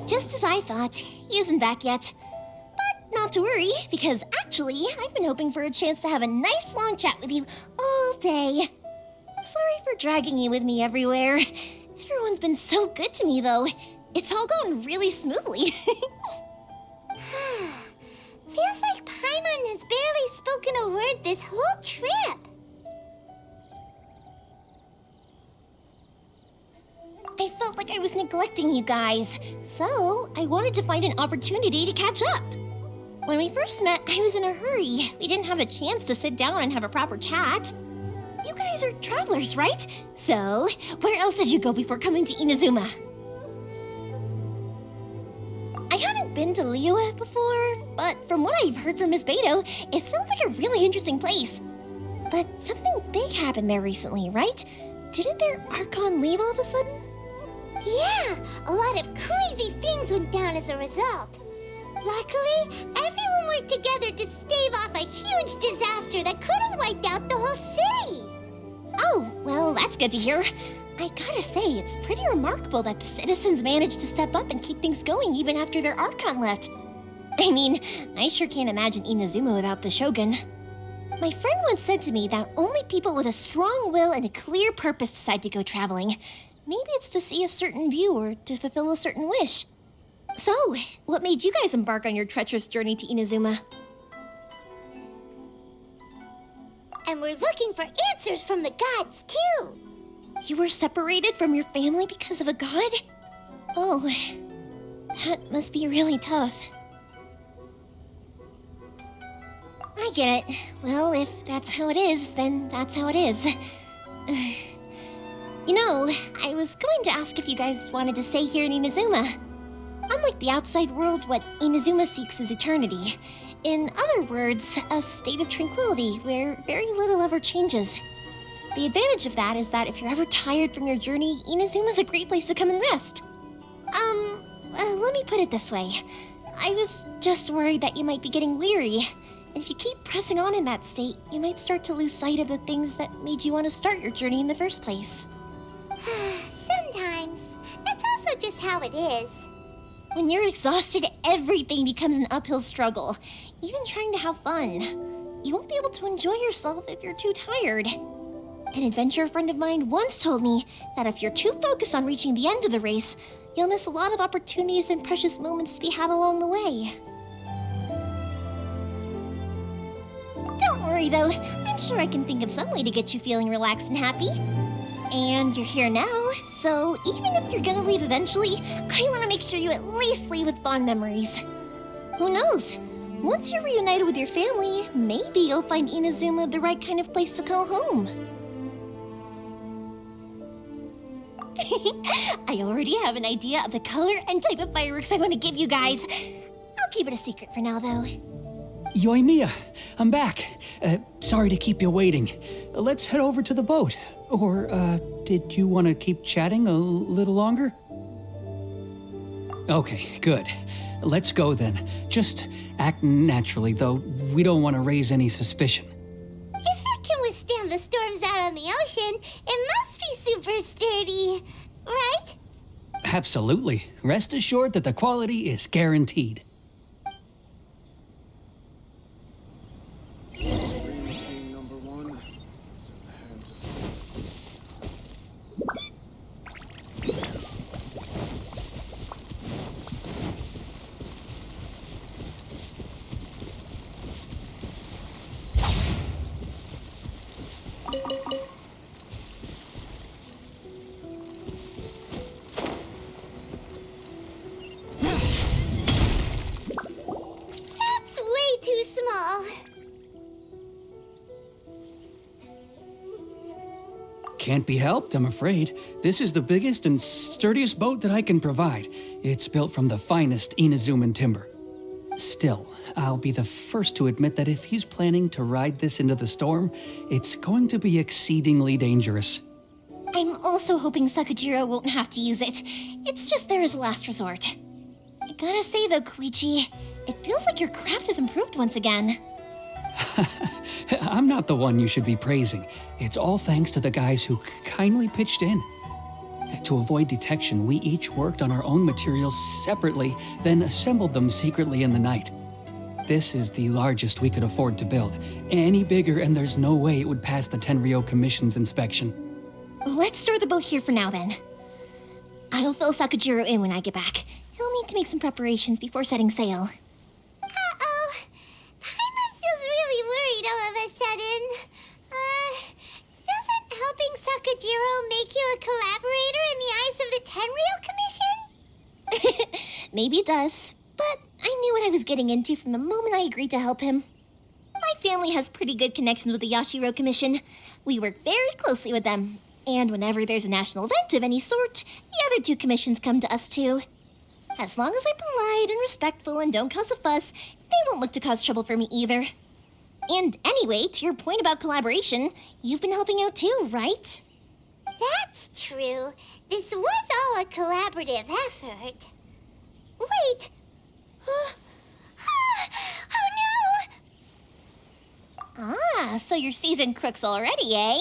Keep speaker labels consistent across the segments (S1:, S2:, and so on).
S1: Just as I thought, he isn't back yet. But not to worry, because actually, I've been hoping for a chance to have a nice long chat with you all day. Sorry for dragging you with me everywhere. Everyone's been so good to me, though. It's all gone really smoothly.
S2: Feels like Paimon has barely spoken a word this whole trip.
S1: I felt like I was neglecting you guys, so I wanted to find an opportunity to catch up. When we first met, I was in a hurry. We didn't have the chance to sit down and have a proper chat. You guys are travelers, right? So, where else did you go before coming to Inazuma? I haven't been to Liyue before, but from what I've heard from Miss Beto, it sounds like a really interesting place. But something big happened there recently, right? Didn't their Archon leave all of a sudden?
S2: Yeah, a lot of crazy things went down as a result. Luckily, everyone worked together to stave off a huge disaster that could have wiped out the whole city.
S1: Oh, well, that's good to hear. I gotta say, it's pretty remarkable that the citizens managed to step up and keep things going even after their Archon left. I mean, I sure can't imagine Inazuma without the Shogun. My friend once said to me that only people with a strong will and a clear purpose decide to go traveling. Maybe it's to see a certain view or to fulfill a certain wish. So, what made you guys embark on your treacherous journey to Inazuma?
S2: And we're looking for answers from the gods, too.
S1: You were separated from your family because of a god? Oh, that must be really tough. I get it. Well, if that's how it is, then that's how it is. You know, I was going to ask if you guys wanted to stay here in Inazuma. Unlike the outside world, what Inazuma seeks is eternity. In other words, a state of tranquility where very little ever changes. The advantage of that is that if you're ever tired from your journey, Inazuma's a great place to come and rest. Let me put it this way. I was just worried that you might be getting weary. And if you keep pressing on in that state, you might start to lose sight of the things that made you want to start your journey in the first place.
S2: Sometimes. That's also just how it is.
S1: When you're exhausted, everything becomes an uphill struggle. Even trying to have fun. You won't be able to enjoy yourself if you're too tired. An adventurer friend of mine once told me that if you're too focused on reaching the end of the race, you'll miss a lot of opportunities and precious moments to be had along the way. Don't worry though, I'm sure I can think of some way to get you feeling relaxed and happy. And you're here now, so even if you're gonna leave eventually, I want to make sure you at least leave with fond memories. Who knows? Once you're reunited with your family, maybe you'll find Inazuma the right kind of place to call home. I already have an idea of the color and type of fireworks I want to give you guys. I'll keep it a secret for now, though.
S3: Yomiya, I'm back. Sorry to keep you waiting. Let's head over to the boat. Or, did you want to keep chatting a little longer? Okay, good. Let's go then. Just act naturally, though we don't want to raise any suspicion.
S2: If it can withstand the storms out on the ocean, it must be super sturdy, right?
S3: Absolutely. Rest assured that the quality is guaranteed.
S2: That's way too small.
S3: Can't be helped, I'm afraid. This is the biggest and sturdiest boat that I can provide. It's built from the finest Inazuman timber. Still, I'll be the first to admit that if he's planning to ride this into the storm, it's going to be exceedingly dangerous.
S1: I'm also hoping Sakujirou won't have to use it. It's just there as a last resort. Gotta say though, Koichi, it feels like your craft has improved once again.
S3: I'm not the one you should be praising. It's all thanks to the guys who kindly pitched in. To avoid detection, we each worked on our own materials separately, then assembled them secretly in the night. This is the largest we could afford to build. Any bigger and there's no way it would pass the Tenryou Commission's inspection.
S1: Let's store the boat here for now then. I'll fill Sakujirou in when I get back. He'll need to make some preparations before setting sail.
S2: Uh-oh. Paimon feels really worried all of a sudden. Doesn't helping Sakujirou make you a collaborator in the eyes of the Tenryou Commission?
S1: Maybe it does, but I knew what I was getting into from the moment I agreed to help him. My family has pretty good connections with the Yashiro Commission. We work very closely with them, and whenever there's a national event of any sort, the other two commissions come to us too. As long as I'm polite and respectful and don't cause a fuss, they won't look to cause trouble for me either. And anyway, to your point about collaboration, you've been helping out too, right?
S2: That's true. This was all a collaborative effort. Wait. Oh no!
S1: Ah, so you're seasoned crooks already, eh?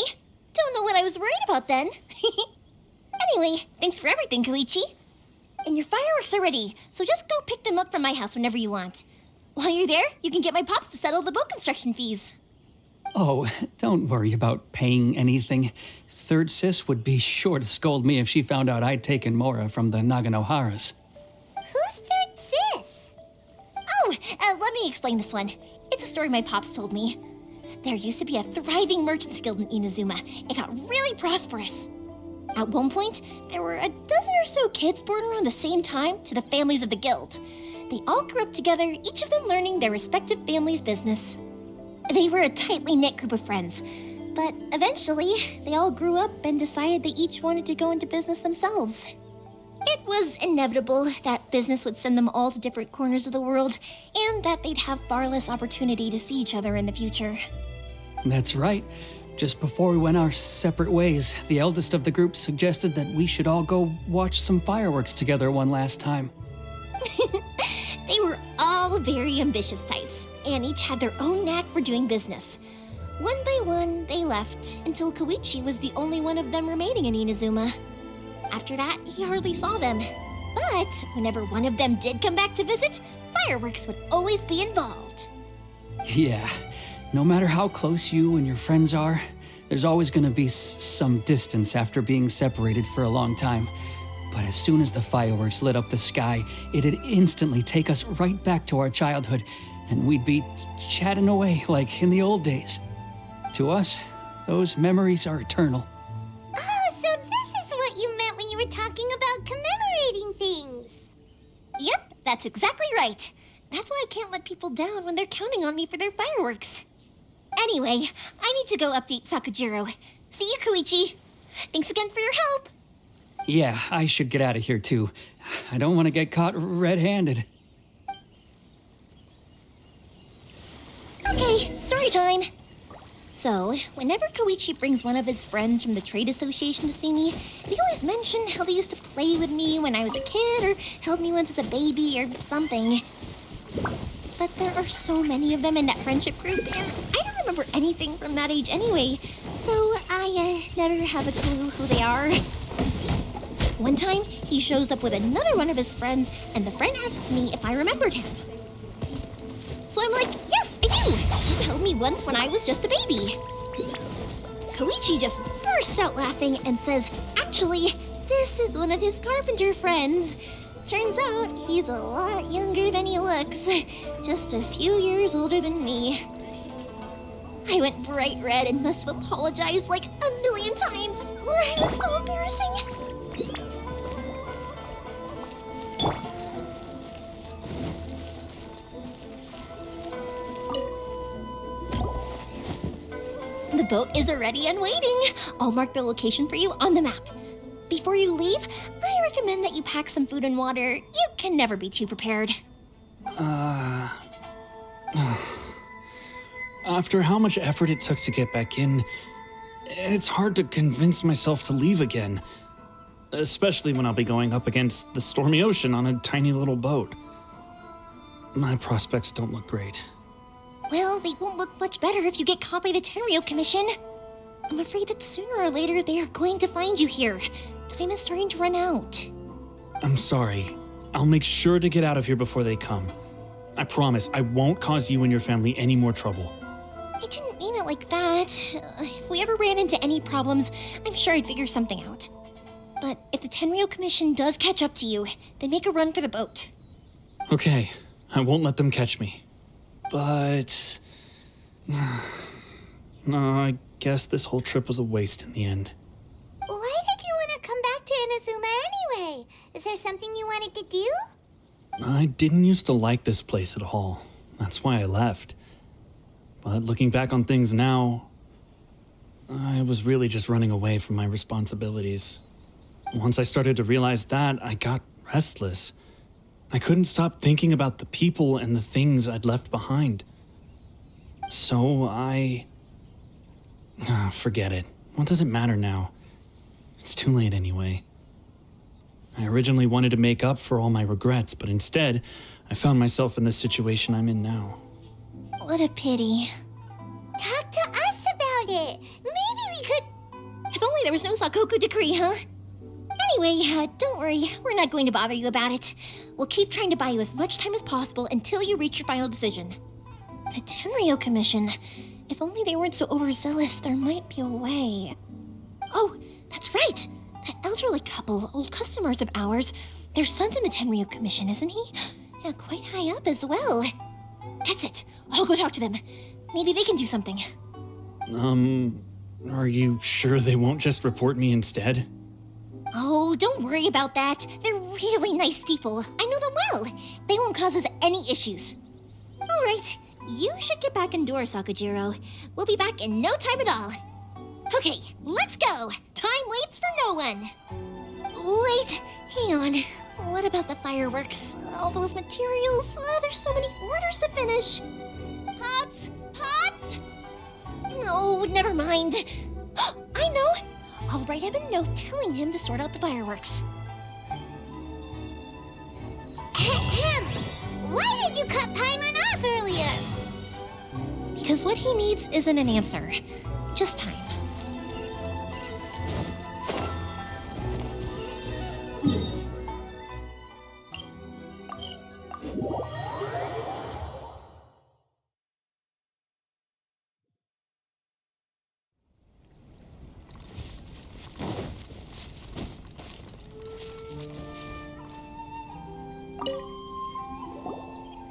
S1: Don't know what I was worried about then. Anyway, thanks for everything, Koichi. And your fireworks are ready, so just go pick them up from my house whenever you want. While you're there, you can get my pops to settle the boat construction fees.
S3: Oh, don't worry about paying anything. Third Sis would be sure to scold me if she found out I'd taken Mora from the Naganoharas.
S2: Who's Third Sis?
S1: Oh, let me explain this one. It's a story my pops told me. There used to be a thriving merchants guild in Inazuma. It got really prosperous. At one point, there were a dozen or so kids born around the same time to the families of the guild. They all grew up together, each of them learning their respective family's business. They were a tightly knit group of friends, but eventually, they all grew up and decided they each wanted to go into business themselves. It was inevitable that business would send them all to different corners of the world, and that they'd have far less opportunity to see each other in the future.
S3: That's right. Just before we went our separate ways, the eldest of the group suggested that we should all go watch some fireworks together one last time.
S1: They were all very ambitious types, and each had their own knack for doing business. One by one, they left, until Koichi was the only one of them remaining in Inazuma. After that, he hardly saw them. But whenever one of them did come back to visit, fireworks would always be involved.
S3: Yeah, no matter how close you and your friends are, there's always gonna be some distance after being separated for a long time. But as soon as the fireworks lit up the sky, it'd instantly take us right back to our childhood, and we'd be chatting away like in the old days. To us, those memories are eternal.
S2: Oh, so this is what you meant when you were talking about commemorating things.
S1: Yep, that's exactly right. That's why I can't let people down when they're counting on me for their fireworks. Anyway, I need to go update Sakujirou. See you, Koichi. Thanks again for your help.
S3: Yeah, I should get out of here too. I don't want to get caught red-handed.
S1: Okay, story time. So, whenever Koichi brings one of his friends from the trade association to see me, they always mention how they used to play with me when I was a kid or held me once as a baby or something. But there are so many of them in that friendship group, and I don't remember anything from that age anyway, so I never have a clue who they are. One time, he shows up with another one of his friends, and the friend asks me if I remembered him. So I'm like, yes, I do! He held me once when I was just a baby. Koichi just bursts out laughing and says, actually, this is one of his carpenter friends. Turns out he's a lot younger than he looks, just a few years older than me. I went bright red and must have apologized like a million times. It was so embarrassing. The boat is ready and waiting. I'll mark the location for you on the map. Before you leave, I recommend that you pack some food and water. You can never be too prepared.
S4: After how much effort it took to get back in, it's hard to convince myself to leave again. Especially when I'll be going up against the stormy ocean on a tiny little boat. my prospects don't look great.
S1: Well, they won't look much better if you get caught by the Tenryou Commission. I'm afraid that sooner or later they are going to find you here. Time is starting to run out.
S4: I'm sorry. I'll make sure to get out of here before they come. I promise I won't cause you and your family any more trouble.
S1: I didn't mean it like that. If we ever ran into any problems, I'm sure I'd figure something out. But if the Tenryou Commission does catch up to you, then make a run for the boat.
S4: Okay, I won't let them catch me. But... no, I guess this whole trip was a waste in the end.
S2: Why did you want to come back to Inazuma anyway? Is there something you wanted to do?
S4: I didn't used to like this place at all. That's why I left. But looking back on things now, I was really just running away from my responsibilities. Once I started to realize that, I got restless. I couldn't stop thinking about the people and the things I'd left behind. So forget it. What does it matter now? It's too late anyway. I originally wanted to make up for all my regrets, but instead, I found myself in the situation I'm in now.
S1: What a pity.
S2: Talk to us about it. Maybe we could...
S1: If only there was no Sakoku decree, huh? Anyway, don't worry. We're not going to bother you about it. We'll keep trying to buy you as much time as possible until you reach your final decision. The Tenryou Commission. If only they weren't so overzealous, there might be a way. Oh, that's right. That elderly couple, old customers of ours, their son's in the Tenryou Commission, isn't he? Yeah, quite high up as well. That's it. I'll go talk to them. Maybe they can do something.
S4: Are you sure they won't just report me instead?
S1: Oh, don't worry about that. They're really nice people. I know them well. They won't cause us any issues. All right, you should get back indoors, Sakujirou. We'll be back in no time at all. Okay, let's go. Time waits for no one. Wait, hang on. What about the fireworks? All those materials? There's so many orders to finish. Pops? Pops? No, never mind. I know. I'll write him a note telling him to sort out the fireworks.
S2: Ahem. Why did you cut Paimon off earlier?
S1: Because what he needs isn't an answer, just time.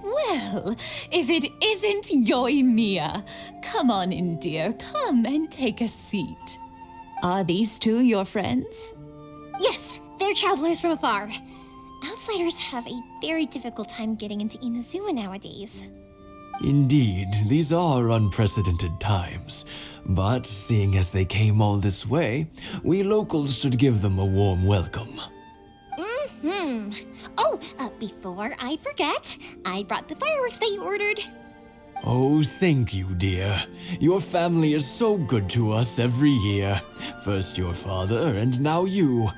S5: Well, if it isn't Yomiya. Come on in, dear. Come and take a seat. Are these two your friends?
S1: Yes, they're travelers from afar. Outsiders have a very difficult time getting into Inazuma nowadays.
S6: Indeed, these are unprecedented times. But seeing as they came all this way, we locals should give them a warm welcome.
S1: Oh, before I forget, I brought the fireworks that you ordered.
S6: Oh, thank you, dear. Your family is so good to us every year. First your father, and now you.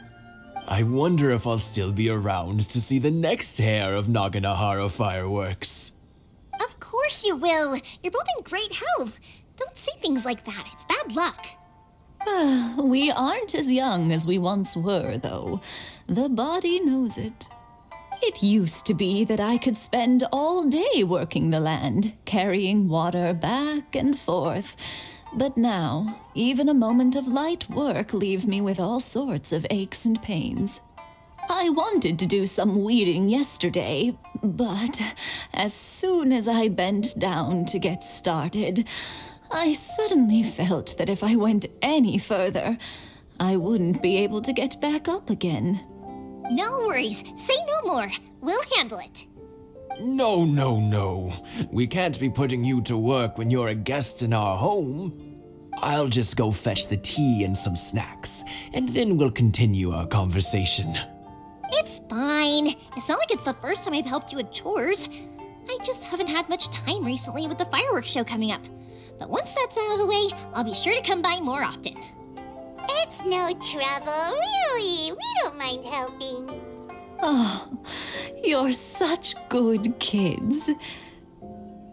S6: I wonder if I'll still be around to see the next hair of Naganahara fireworks.
S1: Of course you will. You're both in great health. Don't say things like that. It's bad luck.
S5: We aren't as young as we once were, though. The body knows it. It used to be that I could spend all day working the land, carrying water back and forth. But now, even a moment of light work leaves me with all sorts of aches and pains. I wanted to do some weeding yesterday, but as soon as I bent down to get started, I suddenly felt that if I went any further, I wouldn't be able to get back up again.
S1: No worries. Say no more. We'll handle it.
S6: No. We can't be putting you to work when you're a guest in our home. I'll just go fetch the tea and some snacks, and then we'll continue our conversation.
S1: It's fine. It's not like it's the first time I've helped you with chores. I just haven't had much time recently with the fireworks show coming up. But once that's out of the way, I'll be sure to come by more often.
S2: It's no trouble, really. We don't mind helping.
S5: Oh, you're such good kids.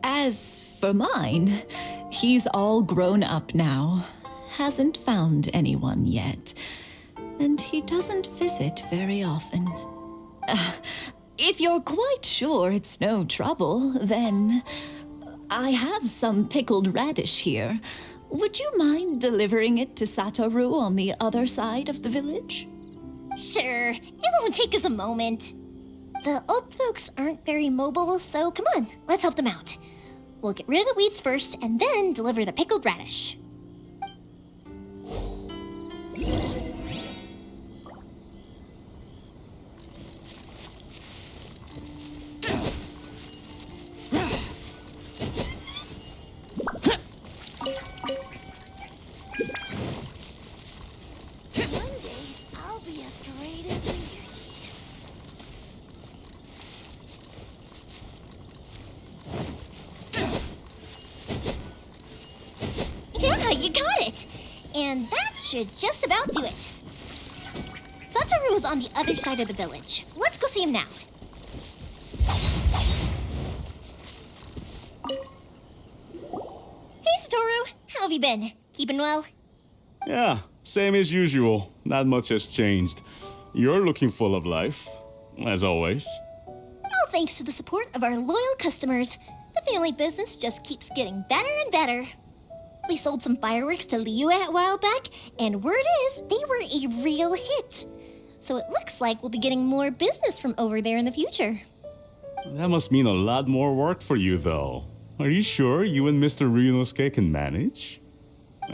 S5: As for mine, he's all grown up now. Hasn't found anyone yet. And he doesn't visit very often. If you're quite sure it's no trouble, then I have some pickled radish here. Would you mind delivering it to Satoru on the other side of the village?
S1: Sure, it won't take us a moment. The old folks aren't very mobile, so come on, let's help them out. We'll get rid of the weeds first and then deliver the pickled radish.
S2: One day, I'll be as great as Ryuji.
S1: Yeah, you got it! And that should just about do it. Satoru is on the other side of the village. Let's go see him now. Hey, Satoru! How have you been? Keeping well?
S7: Yeah, same as usual. Not much has changed. You're looking full of life, as always.
S1: All thanks to the support of our loyal customers, the family business just keeps getting better and better. We sold some fireworks to Liyue a while back, and word is they were a real hit. So it looks like we'll be getting more business from over there in the future.
S7: That must mean a lot more work for you, though. Are you sure you and Mr. Ryunosuke can manage?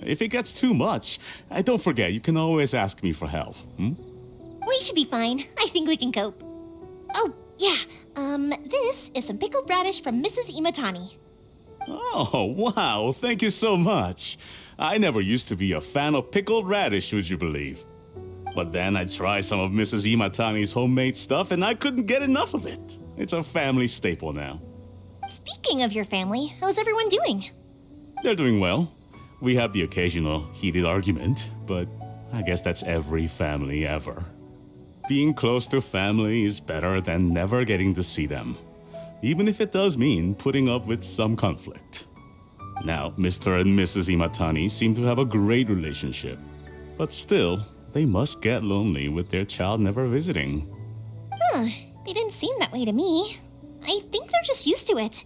S7: If it gets too much, don't forget, you can always ask me for help,
S1: We should be fine. I think we can cope. Oh, yeah. This is some pickled radish from Mrs. Imatani.
S7: Oh, wow, thank you so much. I never used to be a fan of pickled radish, would you believe? But then I tried some of Mrs. Imatani's homemade stuff and I couldn't get enough of it. It's a family staple now.
S1: Speaking of your family, how's everyone doing?
S7: They're doing well. We have the occasional heated argument, but I guess that's every family ever. Being close to family is better than never getting to see them, even if it does mean putting up with some conflict. Now, Mr. and Mrs. Imatani seem to have a great relationship, but still, they must get lonely with their child never visiting.
S1: They didn't seem that way to me. I think they're just used to it.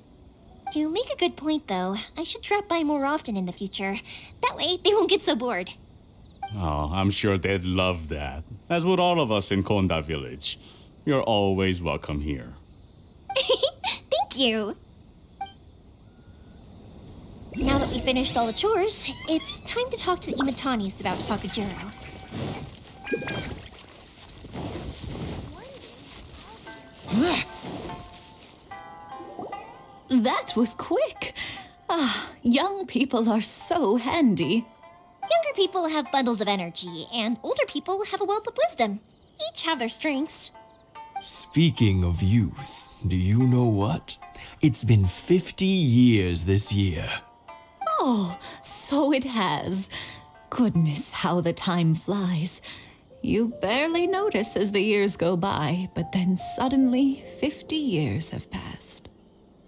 S1: You make a good point, though. I should drop by more often in the future. That way, they won't get so bored.
S7: Oh, I'm sure they'd love that, as would all of us in Konda Village. You're always welcome here.
S1: Thank you! Now that we finished all the chores, it's time to talk to the Imatanis about Sakujirou.
S5: That was quick. Young people are so handy.
S1: Younger people have bundles of energy, and older people have a wealth of wisdom. Each have their strengths.
S6: Speaking of youth, do you know what? It's been 50 years this year.
S5: Oh, so it has. Goodness, how the time flies. You barely notice as the years go by, but then suddenly 50 years have passed.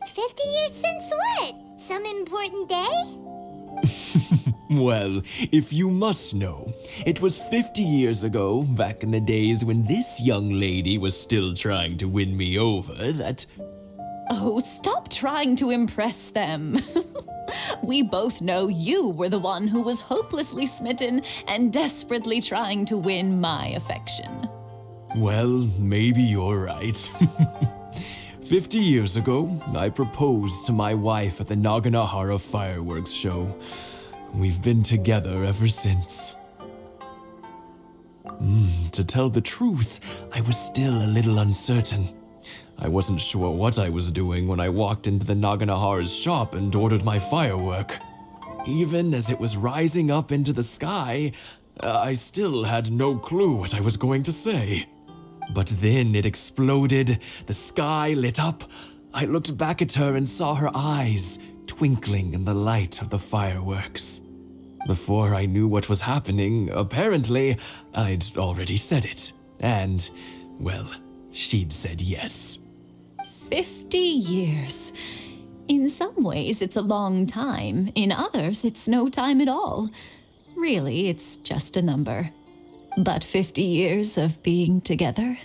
S2: 50 years since what? Some important day?
S6: Well, if you must know, it was 50 years ago, back in the days when this young lady was still trying to win me over, that...
S5: Oh, stop trying to impress them. We both know you were the one who was hopelessly smitten and desperately trying to win my affection.
S6: Well, maybe you're right. 50 years ago, I proposed to my wife at the Naganahara fireworks show. We've been together ever since. To tell the truth, I was still a little uncertain. I wasn't sure what I was doing when I walked into the Naganahara's shop and ordered my firework. Even as it was rising up into the sky, I still had no clue what I was going to say. But then it exploded, the sky lit up. I looked back at her and saw her eyes twinkling in the light of the fireworks. Before I knew what was happening, apparently, I'd already said it. And, well, she'd said yes.
S5: 50 years. In some ways, it's a long time. In others, it's no time at all. Really, it's just a number. But 50 years of being together?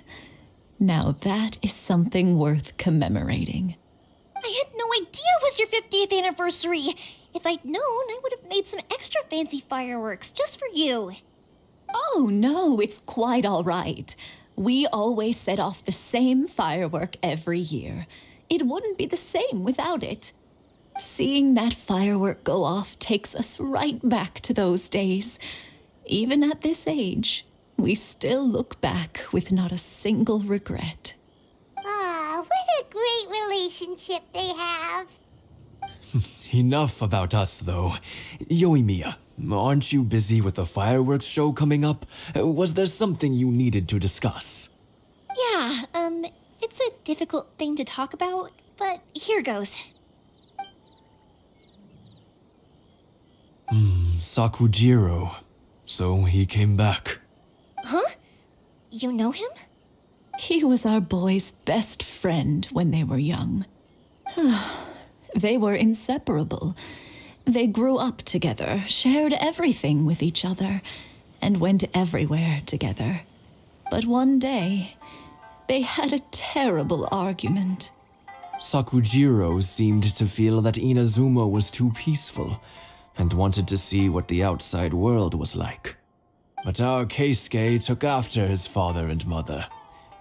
S5: Now that is something worth commemorating.
S1: I had no idea it was your 50th anniversary. If I'd known, I would have made some extra fancy fireworks just for you.
S5: Oh no, it's quite all right. We always set off the same firework every year. It wouldn't be the same without it. Seeing that firework go off takes us right back to those days. Even at this age, we still look back with not a single regret.
S2: Ah, what a great relationship they have.
S6: Enough about us, though. Yoimiya, aren't you busy with the fireworks show coming up? Was there something you needed to discuss?
S1: Yeah, it's a difficult thing to talk about, but here goes.
S6: Sakujirou. So he came back.
S1: Huh? You know him?
S5: He was our boys' best friend when they were young. They were inseparable. They grew up together, shared everything with each other, and went everywhere together. But one day, they had a terrible argument.
S6: Sakujirou seemed to feel that Inazuma was too peaceful and wanted to see what the outside world was like. But our Keisuke took after his father and mother.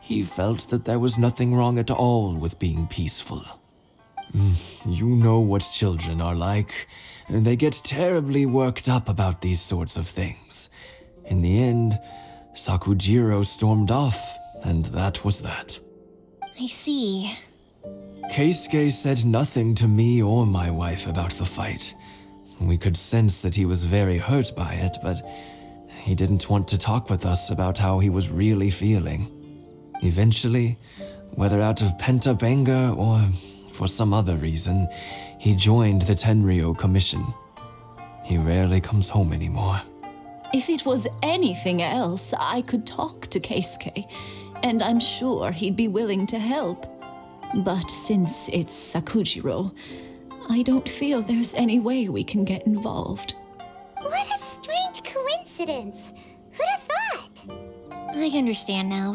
S6: He felt that there was nothing wrong at all with being peaceful. You know what children are like. They get terribly worked up about these sorts of things. In the end, Sakujirou stormed off, and that was that.
S1: I see.
S6: Keisuke said nothing to me or my wife about the fight. We could sense that he was very hurt by it, but he didn't want to talk with us about how he was really feeling. Eventually, whether out of pent-up anger or for some other reason, he joined the Tenryou Commission. He rarely comes home anymore.
S5: If it was anything else, I could talk to Keisuke, and I'm sure he'd be willing to help. But since it's Sakujirou, I don't feel there's any way we can get involved.
S2: What a strange coincidence. Who'd have thought?
S1: I understand now.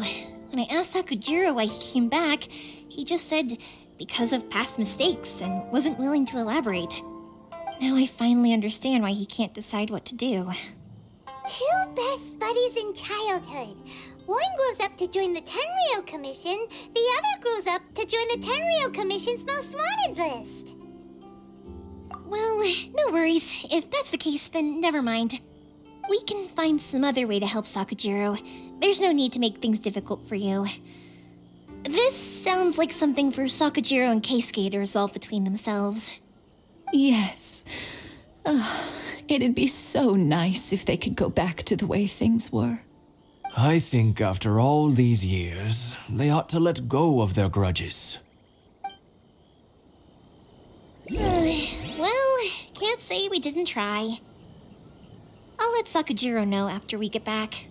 S1: When I asked Sakujirou why he came back, he just said because of past mistakes and wasn't willing to elaborate. Now I finally understand why he can't decide what to do.
S2: Two best buddies in childhood. One grows up to join the Tenryou Commission, the other grows up to join the Tenryou Commission's most wanted list.
S1: Well, no worries. If that's the case, then never mind. We can find some other way to help Sakujirou. There's no need to make things difficult for you. This sounds like something for Sakujirou and Keisuke to resolve between themselves.
S5: Yes. It'd be so nice if they could go back to the way things were.
S6: I think after all these years, they ought to let go of their grudges.
S1: Well, can't say we didn't try. I'll let Sakujirou know after we get back.